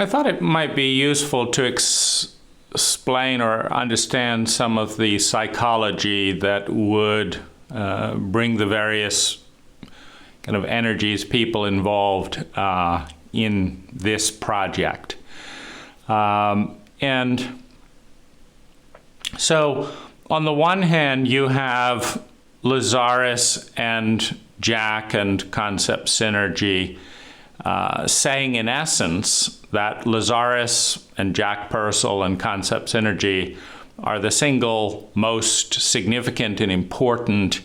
I thought it might be useful to explain or understand some of the psychology that would bring the various kind of energies, people involved in this project. And so on the one hand, you have Lazaris and Jach and concept synergy saying in essence that Lazaris and Jach Pursel and concept synergy are the single most significant and important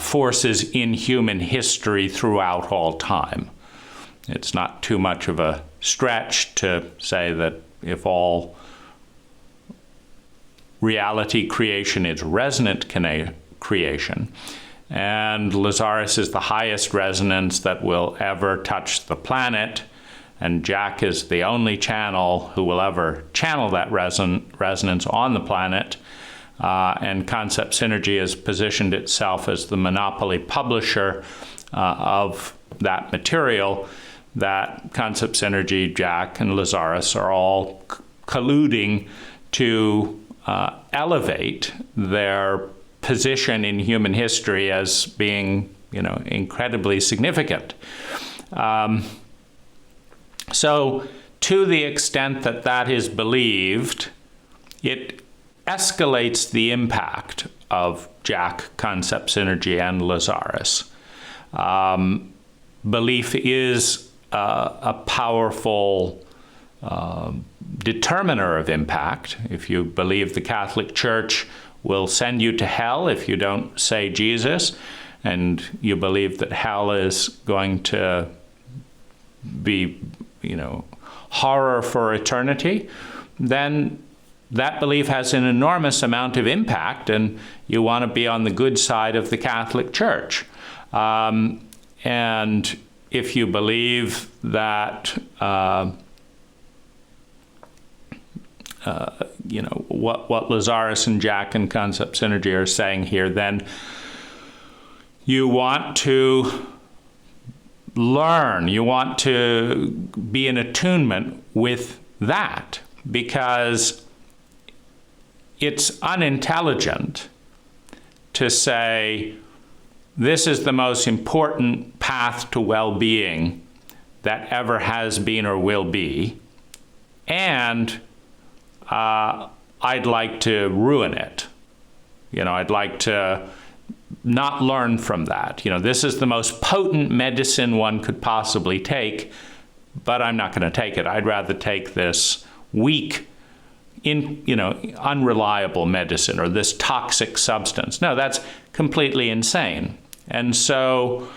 forces in human history throughout all time. It's not too much of a stretch to say that if all reality creation is resonant creation, and Lazaris is the highest resonance that will ever touch the planet, and Jach is the only channel who will ever channel that resonance on the planet, and concept synergy has positioned itself as the monopoly publisher of that material, that concept synergy, Jach, and Lazaris are all colluding to elevate their position in human history as being, incredibly significant. So to the extent that that is believed, it escalates the impact of Jach, concept synergy, and Lazaris. Belief is a powerful determiner of impact. If you believe the Catholic Church will send you to hell if you don't say Jesus, and you believe that hell is going to be, horror for eternity, then that belief has an enormous amount of impact, and you want to be on the good side of the Catholic Church. And if you believe that what Lazaris and Jach and concept synergy are saying here, then you want to learn, you want to be in attunement with that, because it's unintelligent to say this is the most important path to well-being that ever has been or will be, and I'd like to ruin it. I'd like to not learn from that. This is the most potent medicine one could possibly take, but I'm not going to take it. I'd rather take this weak, unreliable medicine or this toxic substance. No, that's completely insane. And so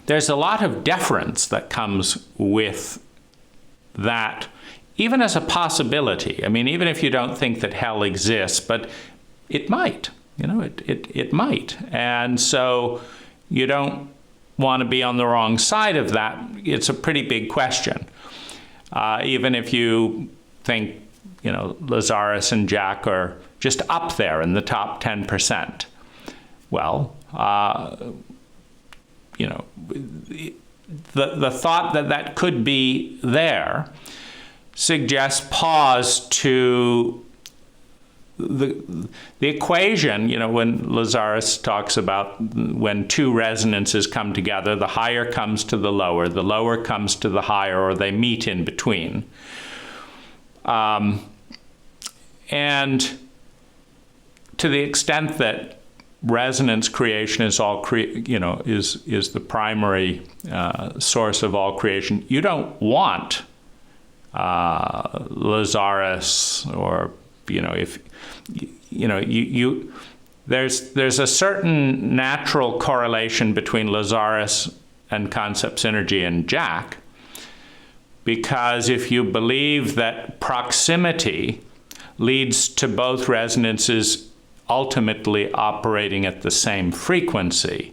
there's a lot of deference that comes with that, even as a possibility. I mean, even if you don't think that hell exists, but it might, it might. And so you don't want to be on the wrong side of that. It's a pretty big question. Even if you think, Lazaris and Jach are just up there in the top 10%. Well, the thought that could be there suggests pause to the equation, when Lazaris talks about when two resonances come together, the higher comes to the lower comes to the higher, or they meet in between. And to the extent that resonance creation is all is the primary source of all creation, you don't want Lazaris, or if there's a certain natural correlation between Lazaris and concept synergy and Jach, because if you believe that proximity leads to both resonances ultimately operating at the same frequency,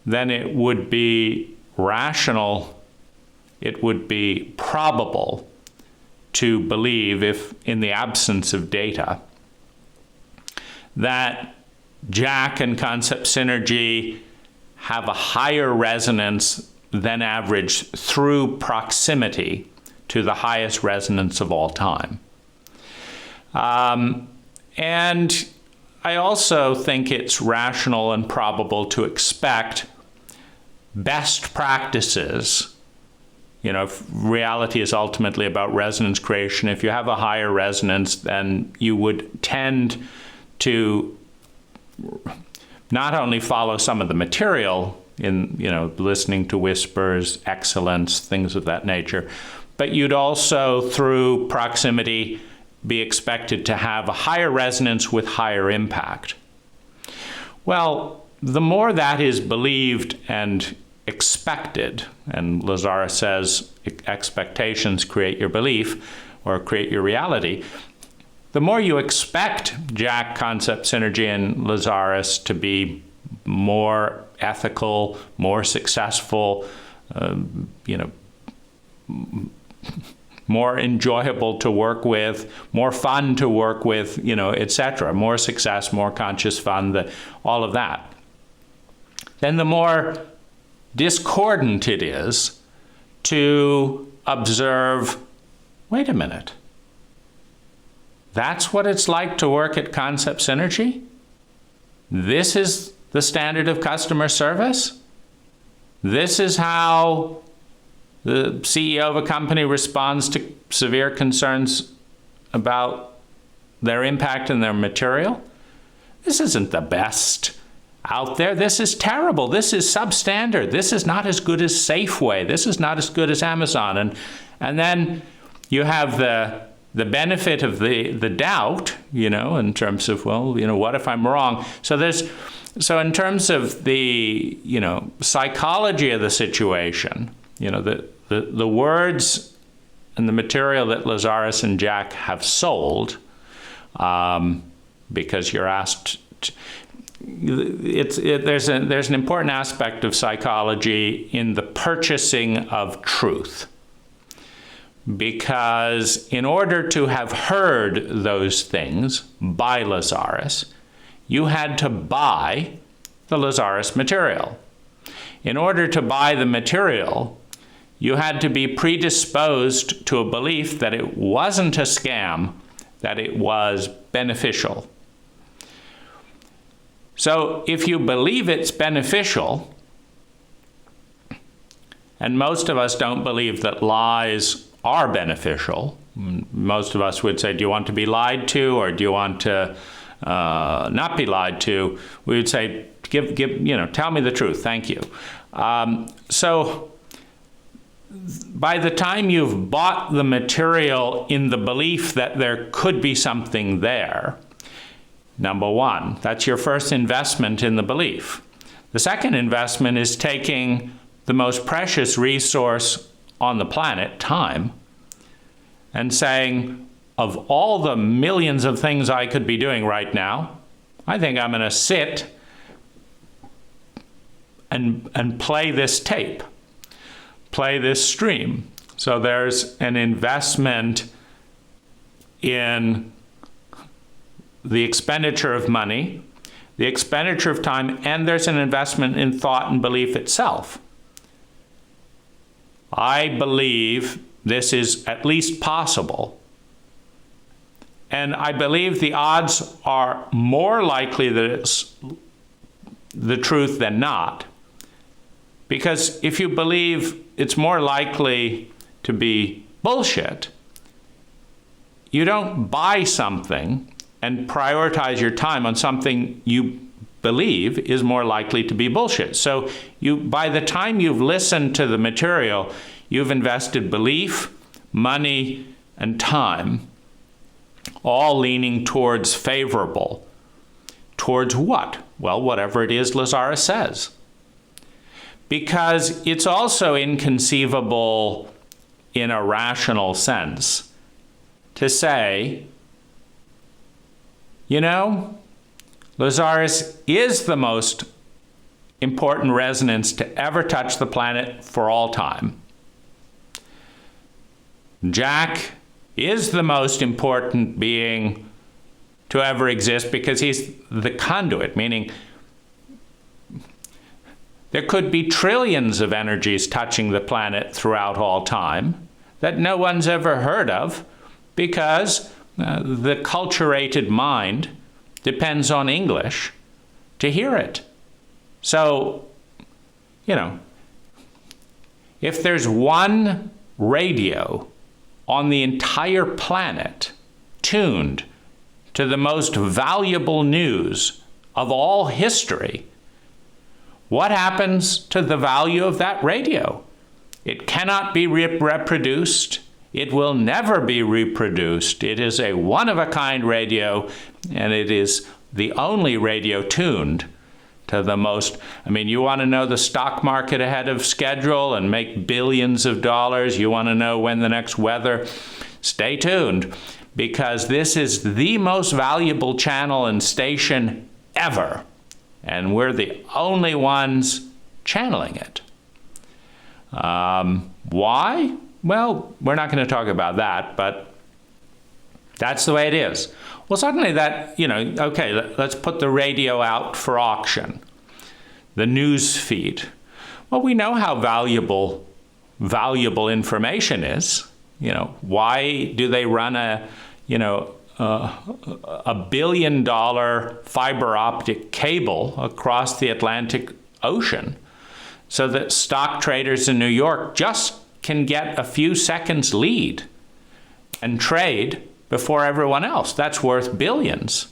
then it would be rational, it would be probable to believe, if in the absence of data, that Jach and concept synergy have a higher resonance than average through proximity to the highest resonance of all time. And I also think it's rational and probable to expect best practices. You know, if reality is ultimately about resonance creation, if you have a higher resonance, then you would tend to not only follow some of the material in, you know, listening to whispers, excellence, things of that nature, but you'd also, through proximity, be expected to have a higher resonance with higher impact. Well, the more that is believed and expected, and Lazaris says expectations create your belief or create your reality, the more you expect Jach, concept, synergy, and Lazaris to be more ethical, more successful, more enjoyable to work with, more fun to work with, you know, etc. More success, more conscious fun, all of that. Then the more discordant it is to observe, wait a minute, that's what it's like to work at Concept Synergy? This is the standard of customer service? This is how the CEO of a company responds to severe concerns about their impact and their material? This isn't the best out there. This is terrible. This is substandard. This is not as good as Safeway. This is not as good as Amazon. And then you have the benefit of the doubt, you know, in terms of, well, you know, what if I'm wrong? So in terms of the, you know, psychology of the situation, you know, the words and the material that Lazaris and Jach have sold, because you're asked, there's an important aspect of psychology in the purchasing of truth. Because in order to have heard those things by Lazaris, you had to buy the Lazaris material. In order to buy the material, you had to be predisposed to a belief that it wasn't a scam, that it was beneficial. So if you believe it's beneficial, and most of us don't believe that lies are beneficial, most of us would say, do you want to be lied to, or do you want to not be lied to? We would say, tell me the truth, thank you. So by the time you've bought the material in the belief that there could be something there, number one, that's your first investment in the belief. The second investment is taking the most precious resource on the planet, time, and saying, of all the millions of things I could be doing right now, I think I'm going to sit and play this tape, play this stream. So there's an investment in the expenditure of money, the expenditure of time, and there's an investment in thought and belief itself. I believe this is at least possible. And I believe the odds are more likely that it's the truth than not. Because if you believe it's more likely to be bullshit, you don't buy something and prioritize your time on something you believe is more likely to be bullshit. So by the time you've listened to the material, you've invested belief, money, and time, all leaning towards favorable. Towards what? Well, whatever it is Lazaris says. Because it's also inconceivable in a rational sense to say, you know, Lazaris is the most important resonance to ever touch the planet for all time. Jach is the most important being to ever exist because he's the conduit, meaning There could be trillions of energies touching the planet throughout all time that no one's ever heard of because the culturated mind depends on English to hear it. So, you know, if there's one radio on the entire planet tuned to the most valuable news of all history, what happens to the value of that radio? It cannot be reproduced. It will never be reproduced. It is a one-of-a-kind radio, and it is the only radio tuned to the most. I mean, you want to know the stock market ahead of schedule and make billions of dollars? You want to know when the next weather? Stay tuned, because this is the most valuable channel and station ever, and we're the only ones channeling it. Why? Well, we're not going to talk about that, but that's the way it is. Well, suddenly that, okay, let's put the radio out for auction, the news feed. Well, we know how valuable information is. Why do they run a $1 billion fiber optic cable across the Atlantic Ocean so that stock traders in New York just can get a few seconds lead and trade before everyone else? That's worth billions.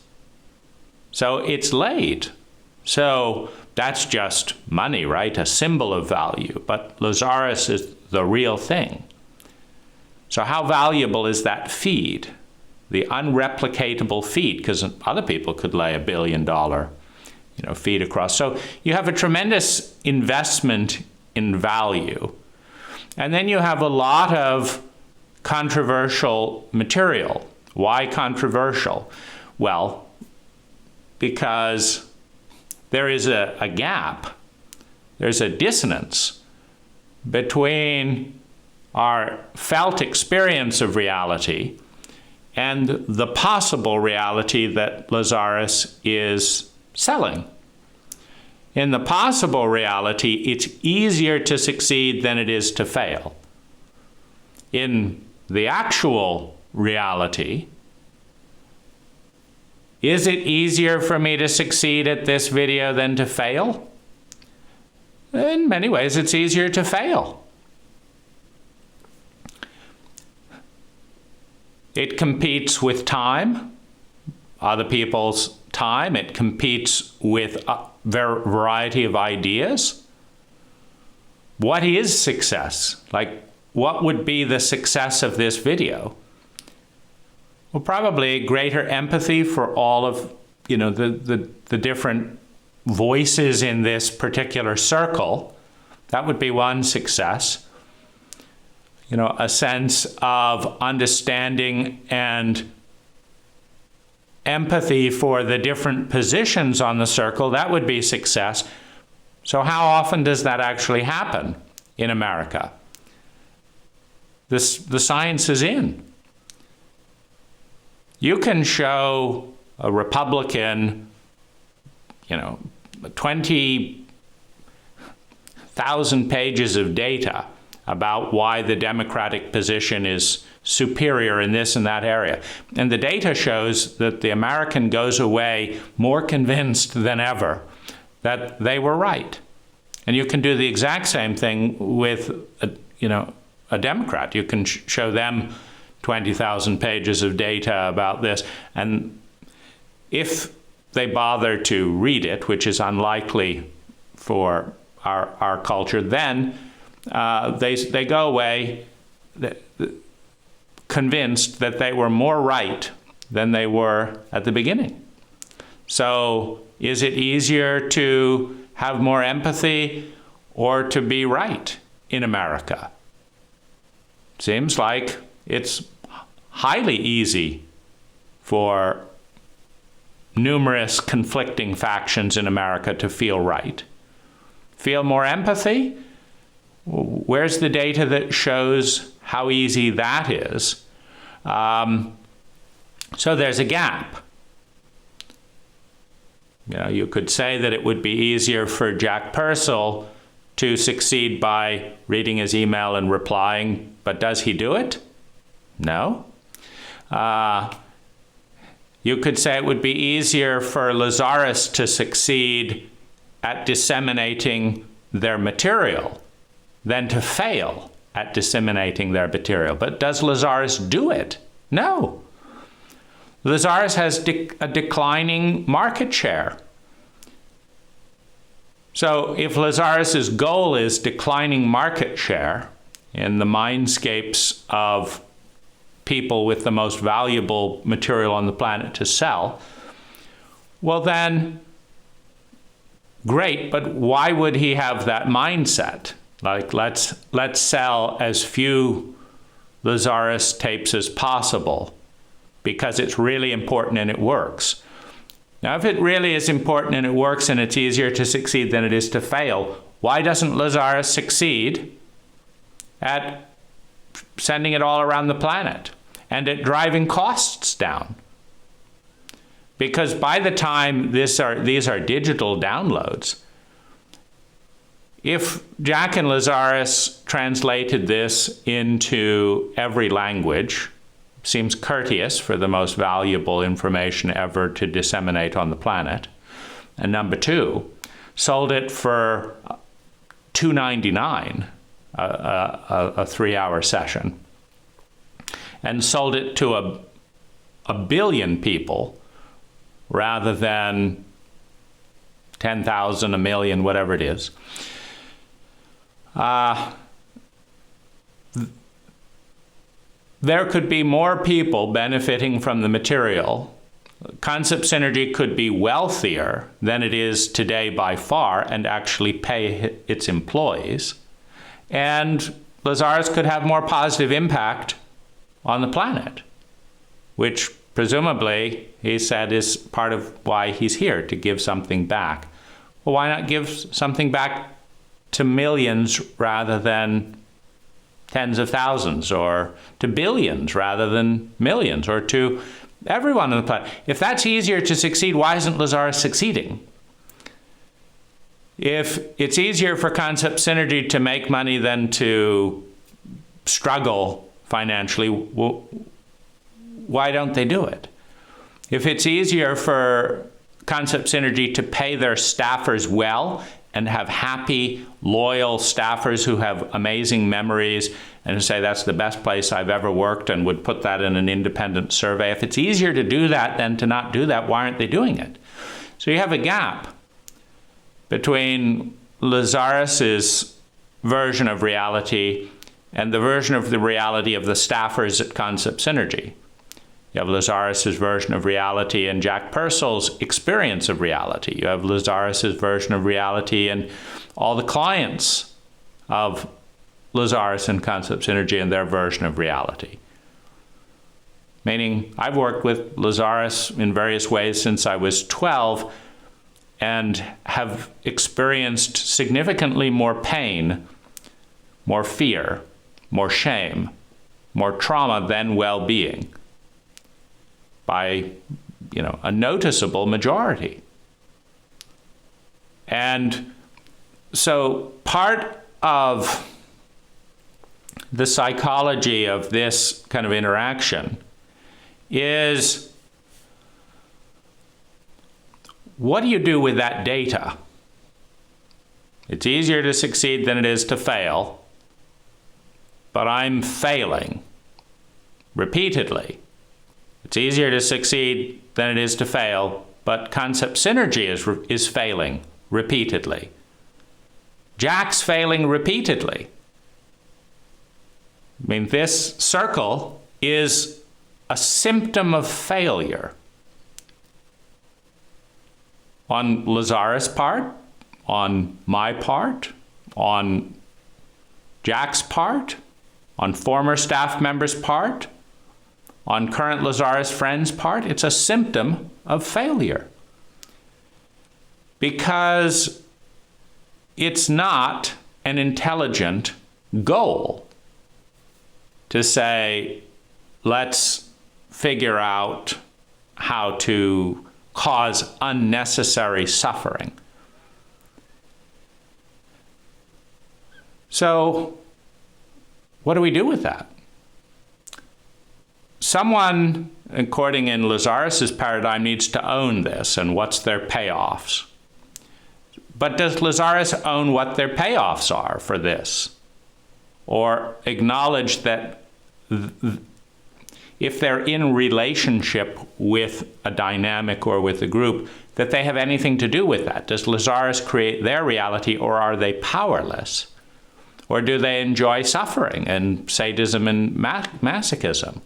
So it's laid. So that's just money, right? A symbol of value. But Lazaris is the real thing. So how valuable is that feed? The unreplicatable feed, because other people could lay $1 billion feed across. So you have a tremendous investment in value. And then you have a lot of controversial material. Why controversial? Well, because there is a gap, there's a dissonance between our felt experience of reality and the possible reality that Lazaris is selling. In the possible reality, it's easier to succeed than it is to fail. In the actual reality, is it easier for me to succeed at this video than to fail? In many ways, it's easier to fail. It competes with time, other people's time. It competes with a variety of ideas. What is success? Like, what would be the success of this video? Well, probably greater empathy for all of, the different voices in this particular circle. That would be one success. A sense of understanding and empathy for the different positions on the circle, that would be success. So how often does that actually happen in America? The science is in. You can show a Republican, 20,000 pages of data about why the Democratic position is superior in this and that area. And the data shows that the American goes away more convinced than ever that they were right. And you can do the exact same thing with a Democrat. You can show them 20,000 pages of data about this. And if they bother to read it, which is unlikely for our culture, then they go away convinced that they were more right than they were at the beginning. So is it easier to have more empathy or to be right in America? Seems like it's highly easy for numerous conflicting factions in America to feel right. Feel more empathy? Where's the data that shows how easy that is? So there's a gap. You could say that it would be easier for Jach Pursel to succeed by reading his email and replying, but does he do it? No. You could say it would be easier for Lazaris to succeed at disseminating their material than to fail at disseminating their material. But does Lazaris do it? No. Lazaris has a declining market share. So if Lazaris's goal is declining market share in the mindscapes of people with the most valuable material on the planet to sell, well then, great, but why would he have that mindset? Like, let's sell as few Lazaris tapes as possible because it's really important and it works. Now, if it really is important and it works and it's easier to succeed than it is to fail, why doesn't Lazaris succeed at sending it all around the planet and at driving costs down? Because by the time these are digital downloads, if Jach and Lazaris translated this into every language, seems courteous for the most valuable information ever to disseminate on the planet, and number two, sold it for $2.99, a 3-hour session, and sold it to a billion people rather than 10,000, a million, whatever it is. There could be more people benefiting from the material. Concept Synergy could be wealthier than it is today by far and actually pay its employees. And Lazaris could have more positive impact on the planet, which presumably, he said, is part of why he's here, to give something back. Well, why not give something back to millions rather than tens of thousands, or to billions rather than millions, or to everyone on the planet? If that's easier to succeed, why isn't Lazaris succeeding? If it's easier for Concept Synergy to make money than to struggle financially, well, why don't they do it? If it's easier for Concept Synergy to pay their staffers well and have happy, loyal staffers who have amazing memories and say that's the best place I've ever worked and would put that in an independent survey, if it's easier to do that than to not do that, why aren't they doing it? So you have a gap between Lazaris's version of reality and the version of the reality of the staffers at Concept Synergy. You have Lazaris's version of reality and Jach Pursel's experience of reality. You have Lazaris's version of reality and all the clients of Lazaris and Concept Synergy and their version of reality. Meaning, I've worked with Lazaris in various ways since I was 12 and have experienced significantly more pain, more fear, more shame, more trauma than well-being, by, a noticeable majority. And so part of the psychology of this kind of interaction is, what do you do with that data? It's easier to succeed than it is to fail, but I'm failing repeatedly. It's easier to succeed than it is to fail, but Concept Synergy is failing repeatedly. Jach's failing repeatedly. I mean, this circle is a symptom of failure on Lazaris' part, on my part, on Jach's part, on former staff members' part, on current Lazaris friends' part. It's a symptom of failure. Because it's not an intelligent goal to say, let's figure out how to cause unnecessary suffering. So what do we do with that? Someone, according in Lazaris' paradigm, needs to own this, and what's their payoffs? But does Lazaris own what their payoffs are for this? Or acknowledge that if they're in relationship with a dynamic or with a group, that they have anything to do with that? Does Lazaris create their reality, or are they powerless? Or do they enjoy suffering and sadism and masochism?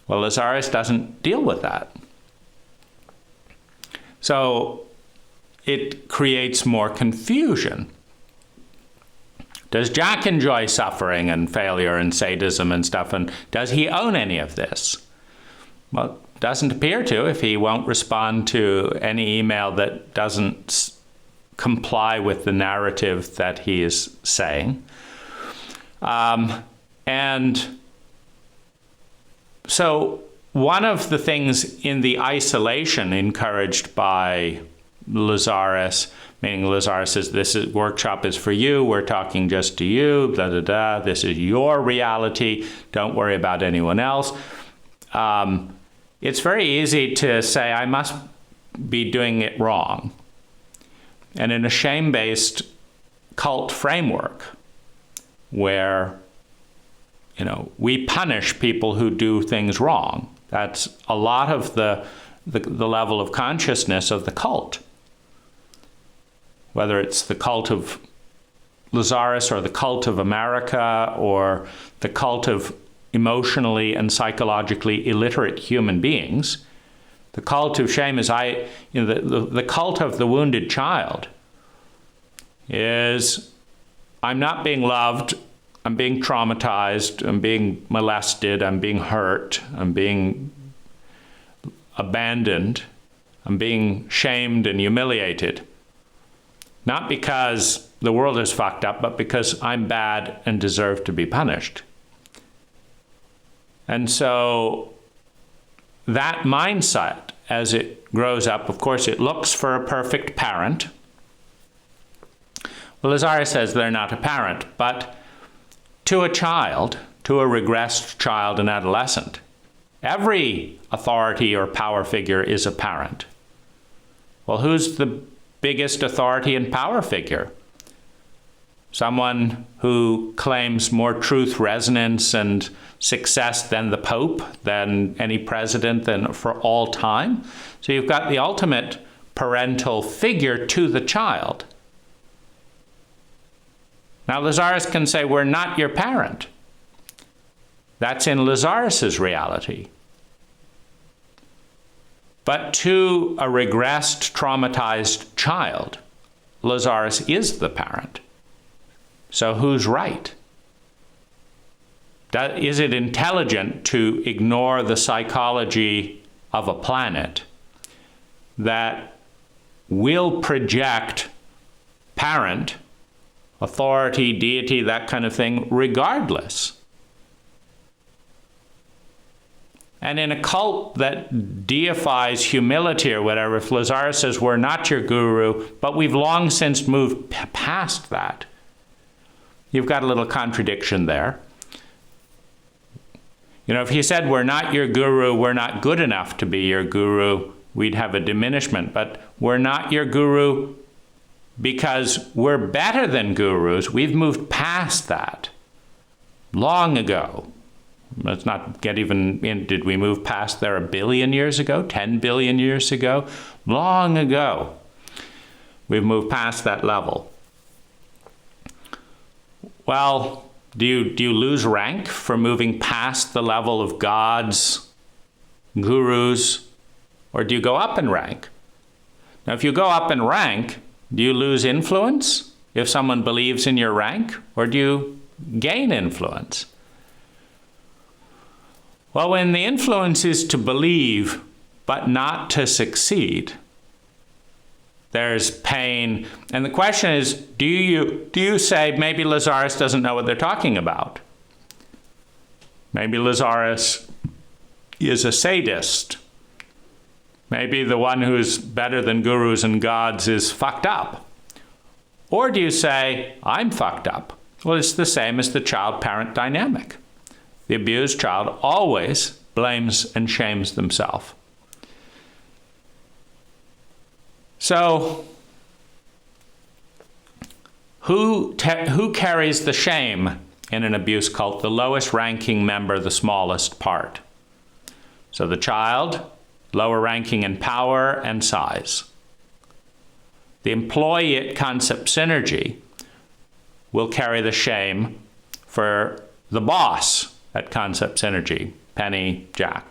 Well, Lazaris doesn't deal with that. So it creates more confusion. Does Jach enjoy suffering and failure and sadism and stuff, and does he own any of this? Well, it doesn't appear to, if he won't respond to any email that doesn't comply with the narrative that he is saying. And so one of the things in the isolation encouraged by Lazaris, meaning Lazaris says, this workshop is for you, we're talking just to you, blah, blah, blah, this is your reality, don't worry about anyone else. It's very easy to say, I must be doing it wrong. And in a shame-based cult framework, where, we punish people who do things wrong, that's a lot of the level of consciousness of the cult. Whether it's the cult of Lazaris or the cult of America or the cult of emotionally and psychologically illiterate human beings, the cult of shame is the cult of the wounded child is, I'm not being loved, I'm being traumatized, I'm being molested, I'm being hurt, I'm being abandoned, I'm being shamed and humiliated. Not because the world is fucked up, but because I'm bad and deserve to be punished. And so that mindset, as it grows up, of course, it looks for a perfect parent. Well, Lazaris says they're not a parent, but to a child, to a regressed child and adolescent, every authority or power figure is a parent. Well, who's the biggest authority and power figure? Someone who claims more truth resonance and success than the Pope, than any president, than for all time. So you've got the ultimate parental figure to the child. Now Lazaris can say, we're not your parent. That's in Lazaris's reality. But to a regressed, traumatized child, Lazaris is the parent. So who's right? Is it intelligent to ignore the psychology of a planet that will project parent, authority, deity, that kind of thing, regardless? And in a cult that deifies humility or whatever, if Lazaris says, we're not your guru, but we've long since moved past that, you've got a little contradiction there. If he said, we're not your guru, we're not good enough to be your guru, we'd have a diminishment. But we're not your guru because we're better than gurus. We've moved past that long ago. Let's not get even in, did we move past there 1 billion years ago, 10 billion years ago? Long ago. We've moved past that level. Well, do you lose rank for moving past the level of gods, gurus, or do you go up in rank? Now, if you go up in rank, do you lose influence if someone believes in your rank, or do you gain influence? Well, when the influence is to believe but not to succeed, there's pain. And the question is, do you say, maybe Lazaris doesn't know what they're talking about? Maybe Lazaris is a sadist. Maybe the one who's better than gurus and gods is fucked up. Or do you say, I'm fucked up. Well, it's the same as the child-parent dynamic. The abused child always blames and shames themselves. So, who carries the shame in an abuse cult? The lowest ranking member, the smallest part. So the child, lower ranking in power and size. The employee at concept synergy will carry the shame for the boss at concept synergy, Penny, Jach.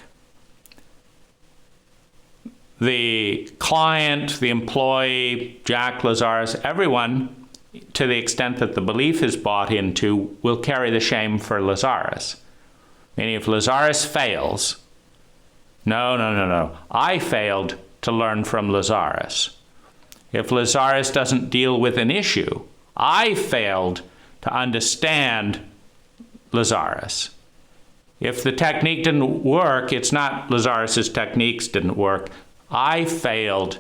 The client, the employee, Jach, Lazaris, everyone, to the extent that the belief is bought into, will carry the shame for Lazaris. Meaning if Lazaris fails, no, I failed to learn from Lazaris. If Lazaris doesn't deal with an issue, I failed to understand Lazaris. If the technique didn't work, it's not Lazaris's techniques didn't work. I failed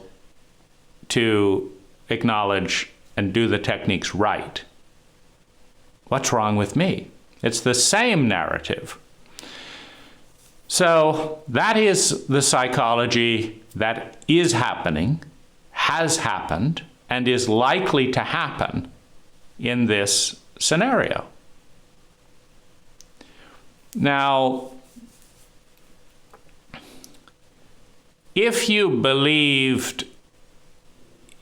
to acknowledge and do the techniques right. What's wrong with me? It's the same narrative. So that is the psychology that is happening, has happened, and is likely to happen in this scenario. Now, if you believed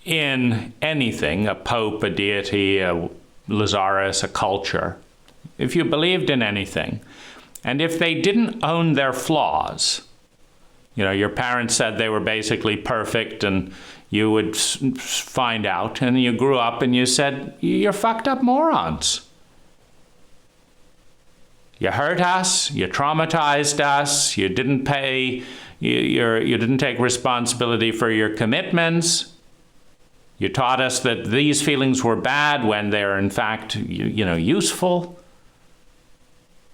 in anything, a pope, a deity, a Lazaris, a culture, if you believed in anything, and if they didn't own their flaws, you know, your parents said they were basically perfect and you would find out, and you grew up and you said, you're fucked up morons. You hurt us, you traumatized us, you didn't pay, you didn't take responsibility for your commitments. You taught us that these feelings were bad when they're in fact, useful.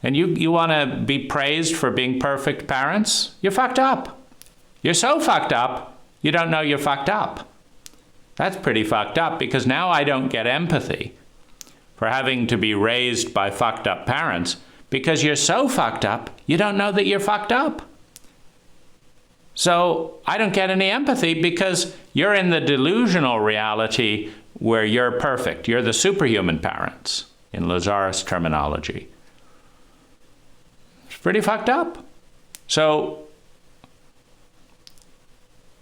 And you want to be praised for being perfect parents? You're fucked up. You're so fucked up, you don't know you're fucked up. That's pretty fucked up, because now I don't get empathy for having to be raised by fucked up parents, because you're so fucked up, you don't know that you're fucked up. So I don't get any empathy because you're in the delusional reality where you're perfect. You're the superhuman parents, in Lazaris terminology. It's pretty fucked up. So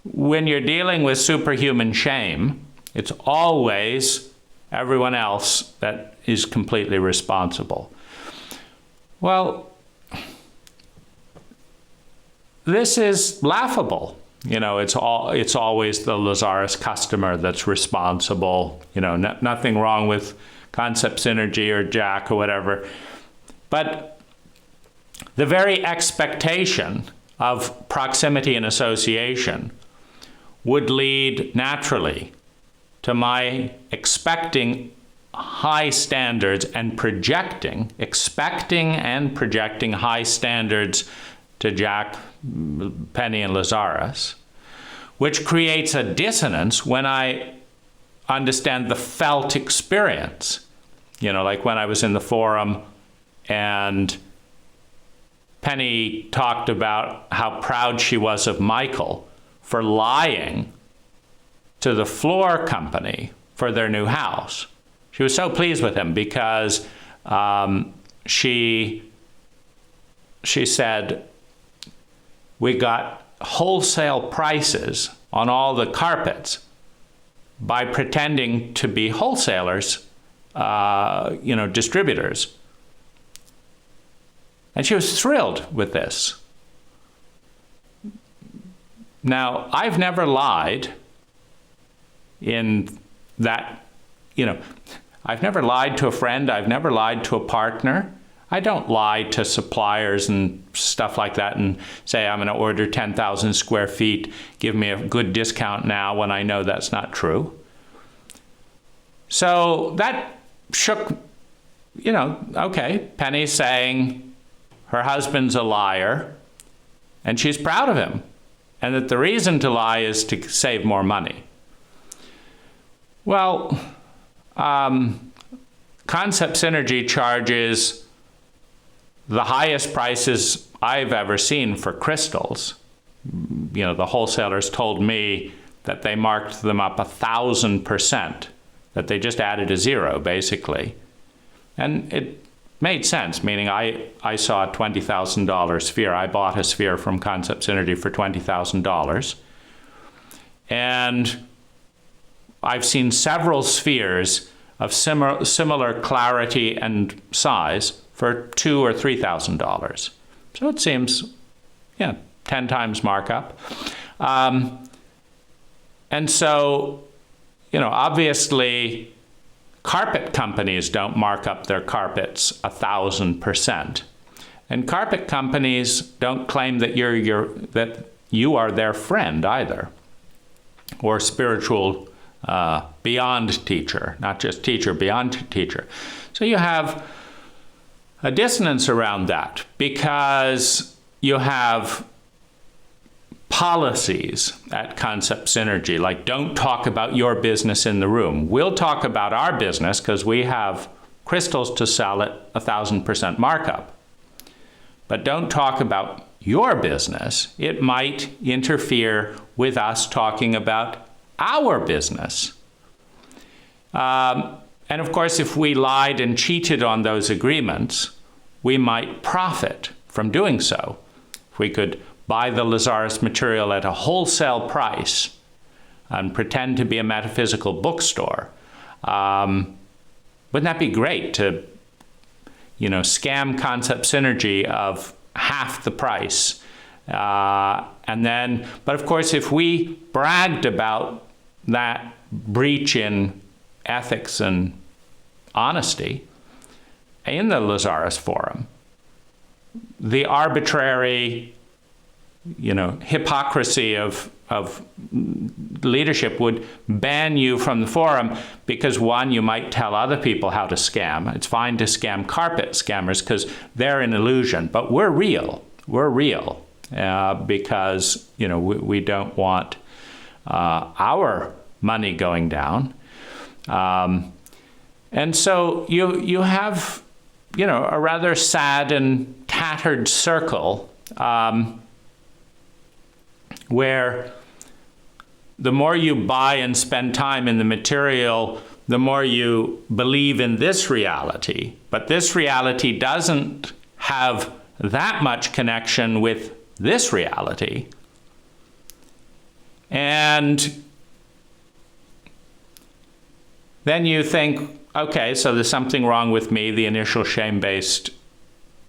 when you're dealing with superhuman shame, it's always everyone else that is completely responsible. Well, this is laughable. It's always the Lazaris customer that's responsible. Nothing wrong with concept synergy or Jach or whatever. But the very expectation of proximity and association would lead naturally to my expecting high standards and expecting and projecting high standards to Jach, Penny, and Lazaris, which creates a dissonance when I understand the felt experience. Like when I was in the forum and Penny talked about how proud she was of Michael for lying to the floor company for their new house. She was so pleased with him because she said, we got wholesale prices on all the carpets by pretending to be wholesalers, distributors. And she was thrilled with this. Now, I've never lied in that, I've never lied to a friend. I've never lied to a partner. I don't lie to suppliers and stuff like that and say, I'm going to order 10,000 square feet. Give me a good discount now when I know that's not true. So that shook, okay, Penny's saying her husband's a liar and she's proud of him, and that the reason to lie is to save more money. Well, Concept Synergy charges the highest prices I've ever seen for crystals. You know, the wholesalers told me that they marked them up 1,000%, that they just added a zero, basically. And it made sense, meaning I saw a $20,000 sphere. I bought a sphere from Concept Synergy for $20,000. And I've seen several spheres of similar clarity and size for $2,000 or $3,000. So it seems, 10 times markup. And so, obviously, carpet companies don't mark up their carpets 1,000%. And carpet companies don't claim that you are their friend either, or spiritual beyond teacher, not just teacher, beyond teacher. So you have a dissonance around that because you have policies at Concept Synergy, like don't talk about your business in the room. We'll talk about our business because we have crystals to sell at 1,000% markup. But don't talk about your business. It might interfere with us talking about our business. And of course, if we lied and cheated on those agreements, we might profit from doing so. If we could buy the Lazaris material at a wholesale price and pretend to be a metaphysical bookstore, wouldn't that be great to, scam Concept Synergy of half the price? But of course, if we bragged about that breach in ethics and honesty in the Lazaris forum, the arbitrary, hypocrisy of leadership would ban you from the forum because, one, you might tell other people how to scam. It's fine to scam carpet scammers because they're an illusion, but we're real. We're real because, we don't want our money going down. And so you have, a rather sad and tattered circle where the more you buy and spend time in the material, the more you believe in this reality. But this reality doesn't have that much connection with this reality. And then you think, okay, so there's something wrong with me, the initial shame-based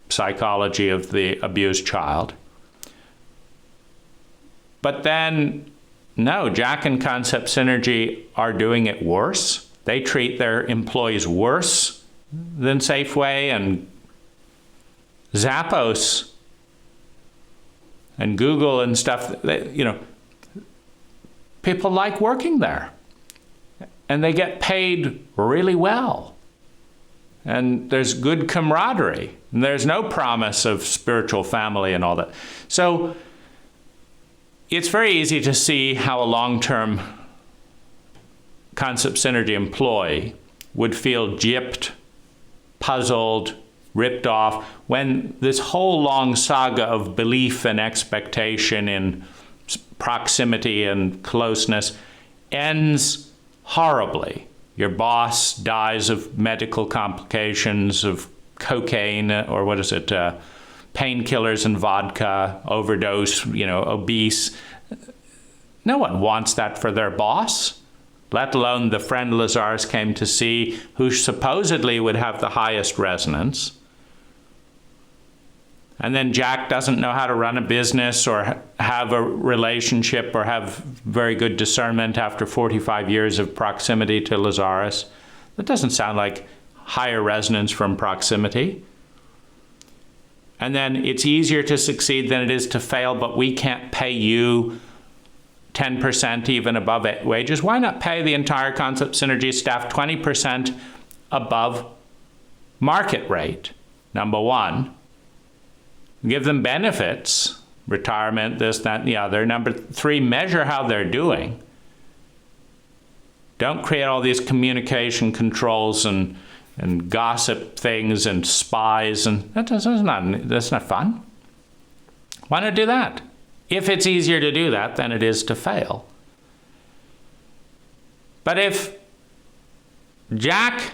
psychology of the abused child. But then, no, Jach and Concept Synergy are doing it worse. They treat their employees worse than Safeway and Zappos and Google and stuff. People like working there. And they get paid really well. And there's good camaraderie. And there's no promise of spiritual family and all that. So it's very easy to see how a long-term Concept Synergy employee would feel gypped, puzzled, ripped off, when this whole long saga of belief and expectation in proximity and closeness ends horribly. Your boss dies of medical complications, of cocaine, or painkillers and vodka, overdose, obese. No one wants that for their boss, let alone the friend Lazaris came to see, who supposedly would have the highest resonance. And then Jach doesn't know how to run a business or have a relationship or have very good discernment after 45 years of proximity to Lazaris. That doesn't sound like higher resonance from proximity. And then it's easier to succeed than it is to fail, but we can't pay you 10% even above wages. Why not pay the entire Concept Synergy staff 20% above market rate? Number one. Give them benefits, retirement, this, that, and the other. Number three, measure how they're doing. Don't create all these communication controls and and gossip things and spies, and that's not fun. Why not do that? If it's easier to do that than it is to fail. But if Jach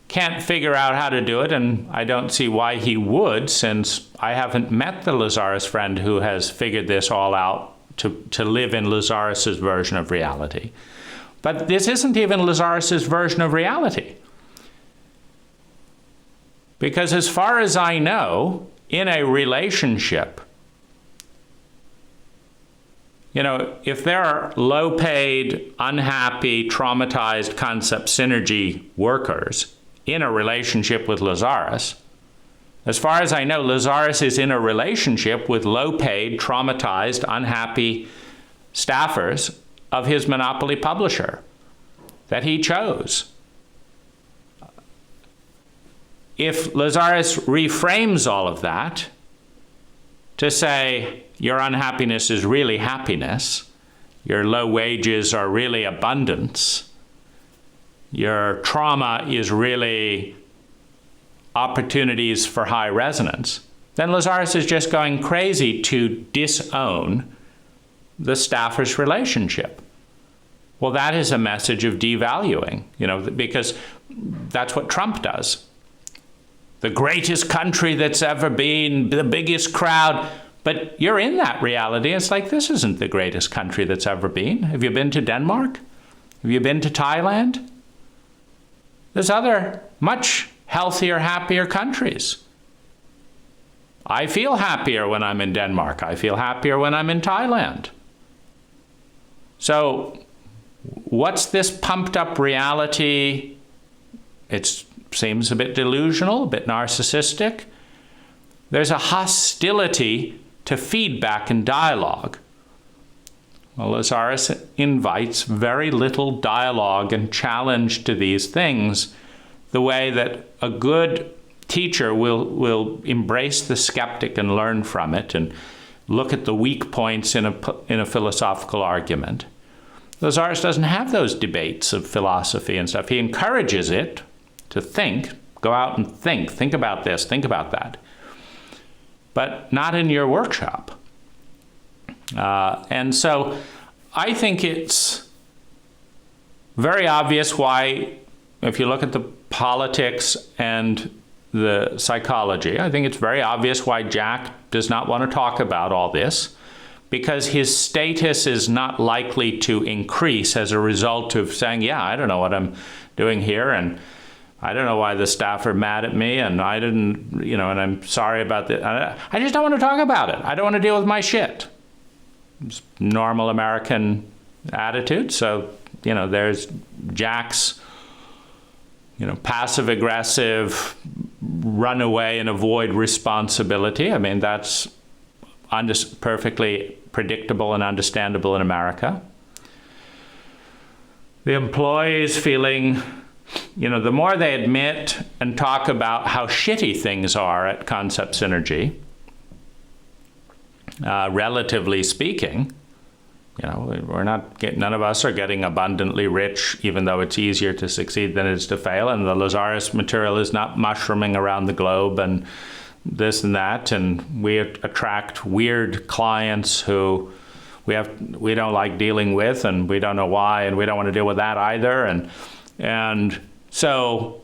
can't figure out how to do it, and I don't see why he would, since I haven't met the Lazaris friend who has figured this all out to live in Lazaris's version of reality. But this isn't even Lazaris's version of reality. Because as far as I know, in a relationship, if there are low-paid, unhappy, traumatized concept synergy workers in a relationship with Lazaris, as far as I know, Lazaris is in a relationship with low-paid, traumatized, unhappy staffers of his monopoly publisher that he chose. If Lazaris reframes all of that to say, your unhappiness is really happiness, your low wages are really abundance, your trauma is really opportunities for high resonance, then Lazaris is just going crazy to disown the staffer's relationship. Well, that is a message of devaluing, because that's what Trump does. The greatest country that's ever been, the biggest crowd. But you're in that reality. It's like, this isn't the greatest country that's ever been. Have you been to Denmark? Have you been to Thailand? There's other much healthier, happier countries. I feel happier when I'm in Denmark. I feel happier when I'm in Thailand. So what's this pumped up reality? It seems a bit delusional, a bit narcissistic. There's a hostility to feedback and dialogue. Well, Lazaris invites very little dialogue and challenge to these things, the way that a good teacher will embrace the skeptic and learn from it and look at the weak points in a philosophical argument. Lazaris doesn't have those debates of philosophy and stuff. He encourages it to think, go out and think about this, think about that. But not in your workshop. And so I think it's very obvious why, if you look at the politics and the psychology, I think it's very obvious why Jach does not want to talk about all this, because his status is not likely to increase as a result of saying, yeah, I don't know what I'm doing here, and I don't know why the staff are mad at me, and I didn't, and I'm sorry about that. I just don't want to talk about it. I don't want to deal with my shit. It's normal American attitude. So, there's Jach's, passive-aggressive, run away and avoid responsibility. I mean, that's perfectly predictable and understandable in America. The employees feeling, the more they admit and talk about how shitty things are at Concept Synergy, relatively speaking, none of us are getting abundantly rich, even though it's easier to succeed than it is to fail, and the Lazaris material is not mushrooming around the globe and this and that, and we attract weird clients who we don't like dealing with, and we don't know why, and we don't want to deal with that either, and so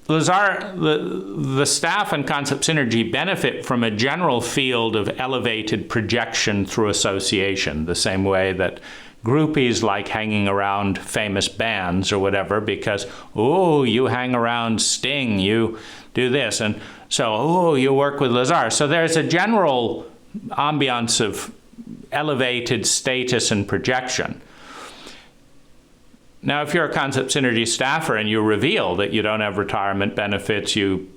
the staff and Concept Synergy benefit from a general field of elevated projection through association, the same way that groupies like hanging around famous bands or whatever, because, you hang around Sting, you do this, and so, you work with Lazaris. So there's a general ambiance of elevated status and projection. Now, if you're a Concept Synergy staffer and you reveal that you don't have retirement benefits, you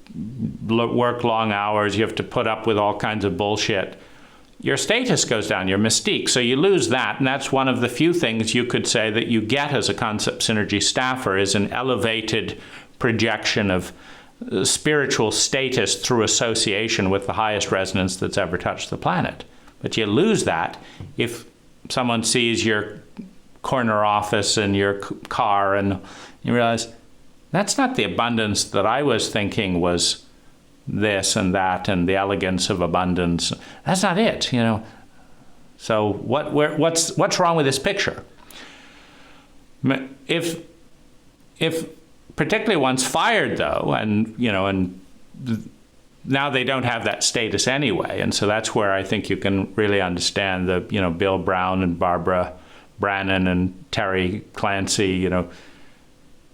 work long hours, you have to put up with all kinds of bullshit, your status goes down, your mystique. So you lose that, and that's one of the few things you could say that you get as a Concept Synergy staffer, is an elevated projection of spiritual status through association with the highest resonance that's ever touched the planet. But you lose that if someone sees your corner office and your car and you realize, That's not the abundance that I was thinking was this and that and the elegance of abundance. That's not it, you know. So what's wrong with this picture? If particularly once fired, though, and you know, and now they don't have that status anyway, and so that's where I think you can really understand the, you know, Bill Brown and Barbara Brannan and Terry Clancy. You know,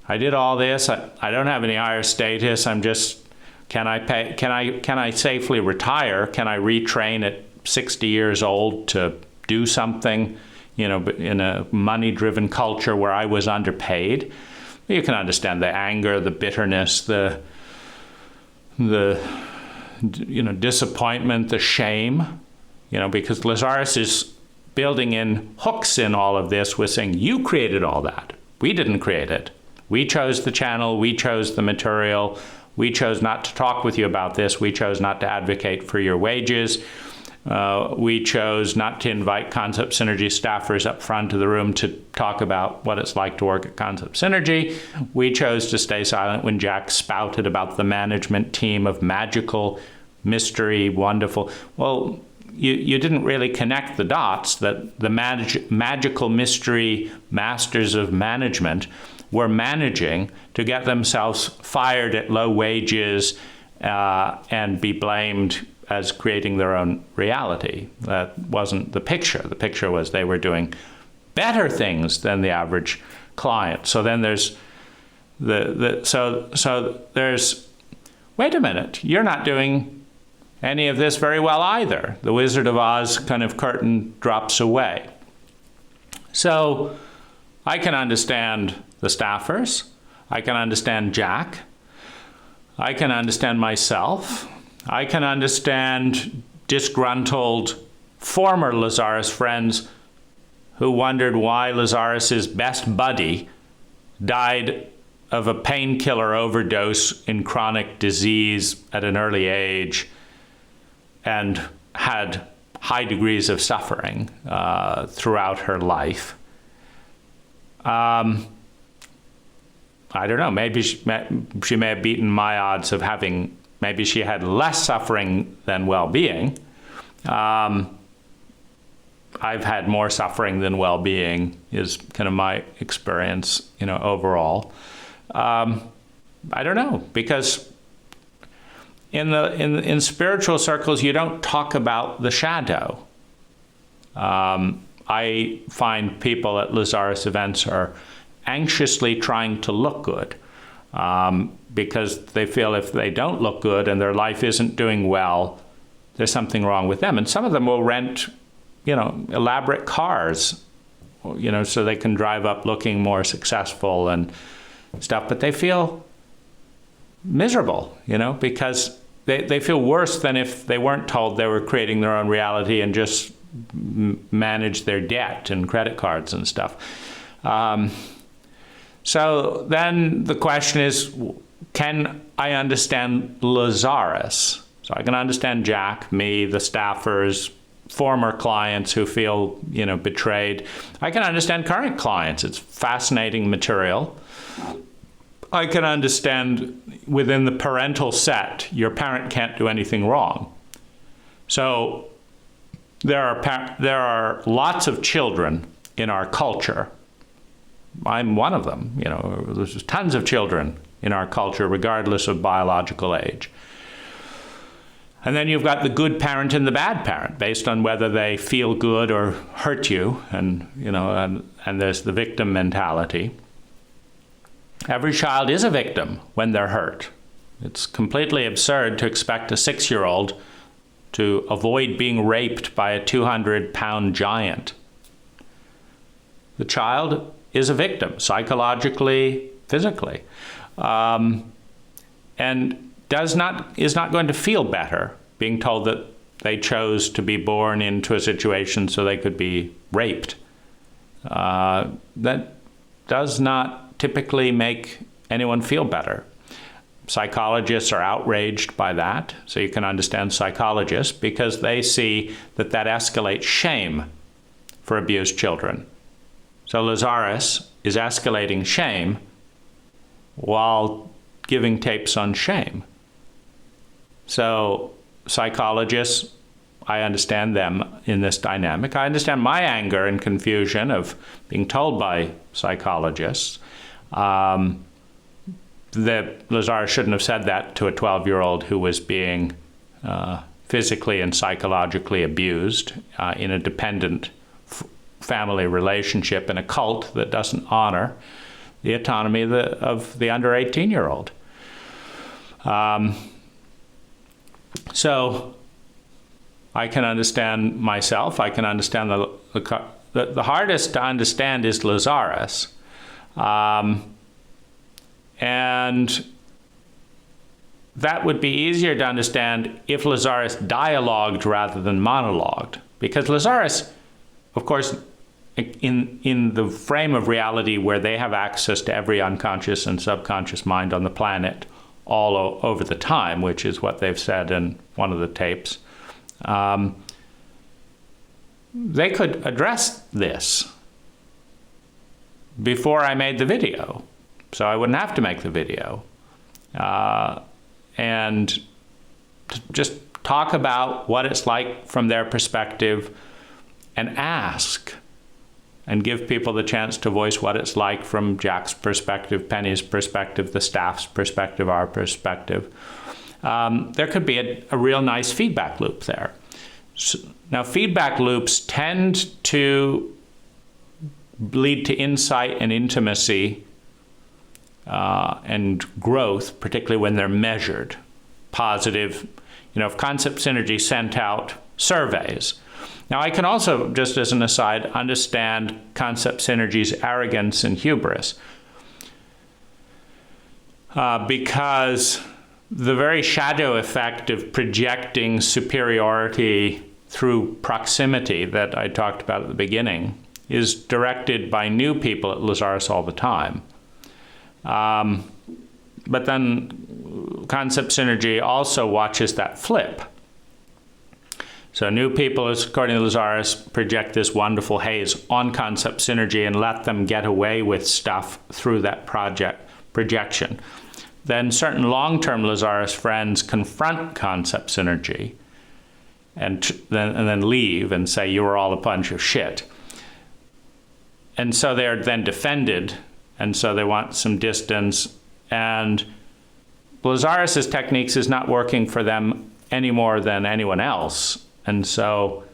I did all this. I don't have any higher status. I'm just, can I safely retire? Can I retrain at 60 years old to do something? You know, in a money-driven culture where I was underpaid. You can understand the anger, the bitterness, the you know, disappointment, the shame, you know, because Lazaris is building in hooks in all of this with saying, you created all that. We didn't create it. We chose the channel, we chose the material, we chose not to talk with you about this, we chose not to advocate for your wages. We chose not to invite Concept Synergy staffers up front of the room to talk about what it's like to work at Concept Synergy. We chose to stay silent when Jach spouted about the management team of magical, mystery, wonderful. Well, you didn't really connect the dots that the magical mystery masters of management were managing to get themselves fired at low wages and be blamed as creating their own reality. That wasn't the picture. The picture was they were doing better things than the average client. So then there's so there's, wait a minute, you're not doing any of this very well either. The Wizard of Oz kind of curtain drops away. So I can understand the staffers. I can understand Jach. I can understand myself. I can understand disgruntled former Lazaris friends who wondered why Lazaris's best buddy died of a painkiller overdose in chronic disease at an early age and had high degrees of suffering throughout her life. I don't know, maybe she may have beaten my odds of having. Maybe she had less suffering than well-being. I've had more suffering than well-being is kind of my experience, you know, overall. I don't know, because in spiritual circles you don't talk about the shadow. I find people at Lazaris events are anxiously trying to look good. Because they feel if they don't look good and their life isn't doing well, there's something wrong with them. And some of them will rent, you know, elaborate cars, you know, so they can drive up looking more successful and stuff, but they feel miserable, you know, because they feel worse than if they weren't told they were creating their own reality and just manage their debt and credit cards and stuff. So then the question is, can I understand Lazaris? So I can understand Jach, me, the staffers, former clients who feel, you know, betrayed. I can understand current clients. It's fascinating material. I can understand within the parental set, your parent can't do anything wrong. So there are lots of children in our culture. I'm one of them. You know, there's tons of children in our culture, regardless of biological age. And then you've got the good parent and the bad parent, based on whether they feel good or hurt you, and you know, and there's the victim mentality. Every child is a victim when they're hurt. It's completely absurd to expect a 6-year-old to avoid being raped by a 200-pound giant. The child is a victim, psychologically, physically, and is not going to feel better being told that they chose to be born into a situation so they could be raped. That does not typically make anyone feel better. Psychologists are outraged by that, so you can understand psychologists, because they see that escalates shame for abused children. So Lazaris is escalating shame while giving tapes on shame. So psychologists, I understand them in this dynamic. I understand my anger and confusion of being told by psychologists that Lazaris shouldn't have said that to a 12-year-old who was being physically and psychologically abused in a dependent family relationship in a cult that doesn't honor the autonomy of the under 18-year-old. So I can understand myself. I can understand the hardest to understand is Lazaris. And that would be easier to understand if Lazaris dialogued rather than monologued. Because Lazaris, of course, in the frame of reality where they have access to every unconscious and subconscious mind on the planet all over the time, which is what they've said in one of the tapes, they could address this before I made the video. So I wouldn't have to make the video. And just talk about what it's like from their perspective and ask and give people the chance to voice what it's like from Jach's perspective, Penny's perspective, the staff's perspective, our perspective. There could be a real nice feedback loop there. So, now, feedback loops tend to lead to insight and intimacy and growth, particularly when they're measured. Positive, if Concept Synergy sent out surveys. Now, I can also, just as an aside, understand Concept Synergy's arrogance and hubris because the very shadow effect of projecting superiority through proximity that I talked about at the beginning is directed by new people at Lazaris all the time. But then Concept Synergy also watches that flip. So new people, according to Lazaris, project this wonderful haze on Concept Synergy and let them get away with stuff through that projection. Then certain long-term Lazaris friends confront Concept Synergy and then leave and say, you were all a bunch of shit. And so they're then defended, and so they want some distance. And Lazaris's techniques is not working for them any more than anyone else. And so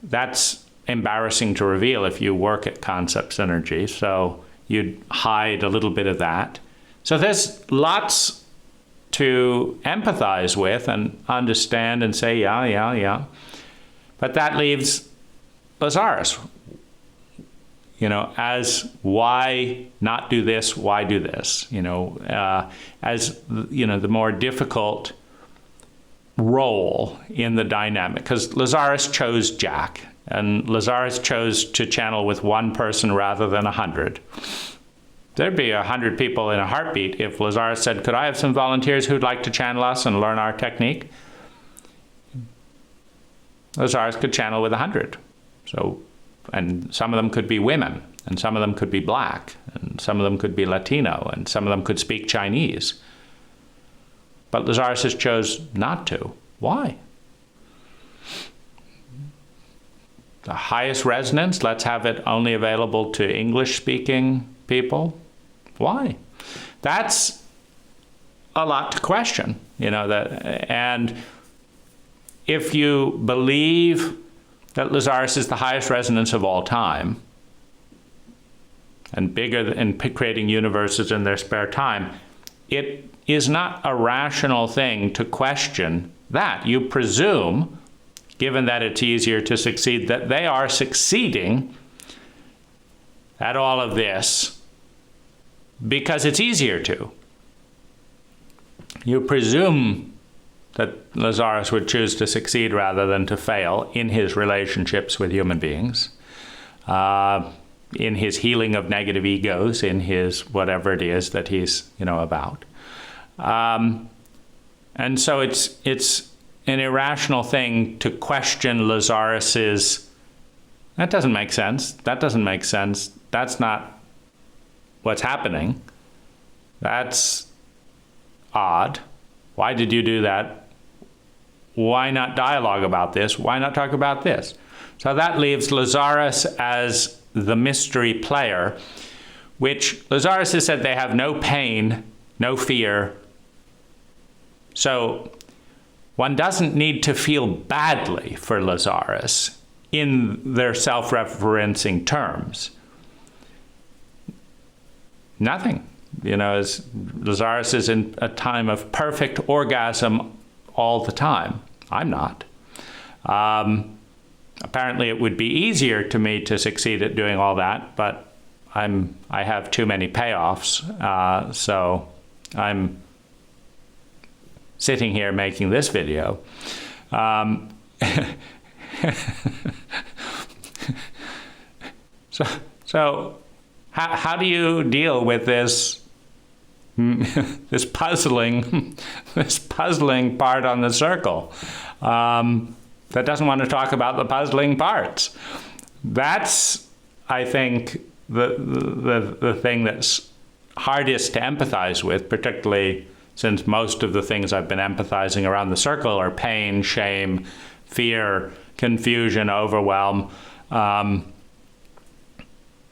that's embarrassing to reveal if you work at Concept Synergy. So you'd hide a little bit of that. So there's lots to empathize with and understand and say, yeah. But that leaves Lazaris, as why not do this, why do this? As, the more difficult role in the dynamic, because Lazaris chose Jach, and Lazaris chose to channel with one person rather than 100. There'd be 100 people in a heartbeat if Lazaris said, could I have some volunteers who'd like to channel us and learn our technique? Lazaris could channel with 100. So, and some of them could be women, and some of them could be black, and some of them could be Latino, and some of them could speak Chinese. But Lazaris has chose not to. Why? The highest resonance, let's have it only available to English-speaking people. Why? That's a lot to question, and if you believe that Lazaris is the highest resonance of all time and bigger in creating universes in their spare time, it is not a rational thing to question that. You presume, given that it's easier to succeed, that they are succeeding at all of this because it's easier to. You presume that Lazaris would choose to succeed rather than to fail in his relationships with human beings, in his healing of negative egos, in his whatever it is that he's, about. And so it's an irrational thing to question Lazaris's, that doesn't make sense, that doesn't make sense, that's not what's happening. That's odd. Why did you do that? Why not dialogue about this? Why not talk about this? So that leaves Lazaris as the mystery player, which Lazaris has said they have no pain, no fear. So one doesn't need to feel badly for Lazaris in their self-referencing terms. Nothing. You know, as Lazaris is in a time of perfect orgasm all the time. I'm not. Apparently it would be easier to me to succeed at doing all that, but I have too many payoffs, so I'm sitting here making this video. So how do you deal with this this puzzling part on the circle that doesn't want to talk about the puzzling parts? That's, I think, the thing that's hardest to empathize with, particularly since most of the things I've been empathizing around the circle are pain, shame, fear, confusion, overwhelm,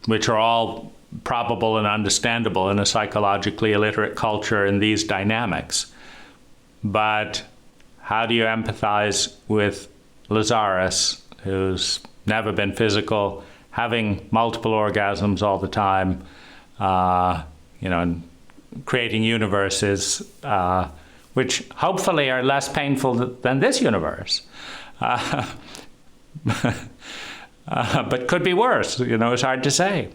which are all probable and understandable in a psychologically illiterate culture in these dynamics. But how do you empathize with Lazaris, who's never been physical, having multiple orgasms all the time, you know, and creating universes which hopefully are less painful than this universe, but could be worse. You know, it's hard to say.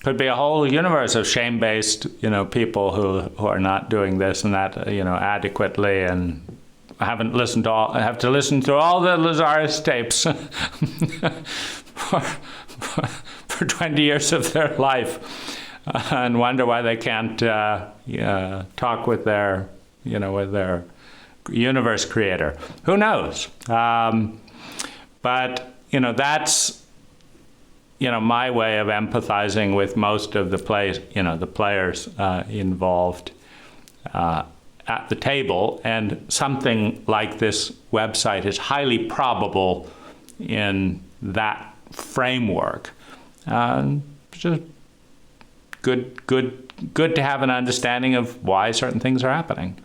Could be a whole universe of shame-based, you know, people who are not doing this and that, you know, adequately, and haven't listened to all, have to listen to all the Lazaris tapes for 20 years of their life, and wonder why they can't talk with their, you know, with their universe creator. Who knows? But you know, that's, you know, my way of empathizing with most of the the players involved at the table, and something like this website is highly probable in that framework. Just good to have an understanding of why certain things are happening.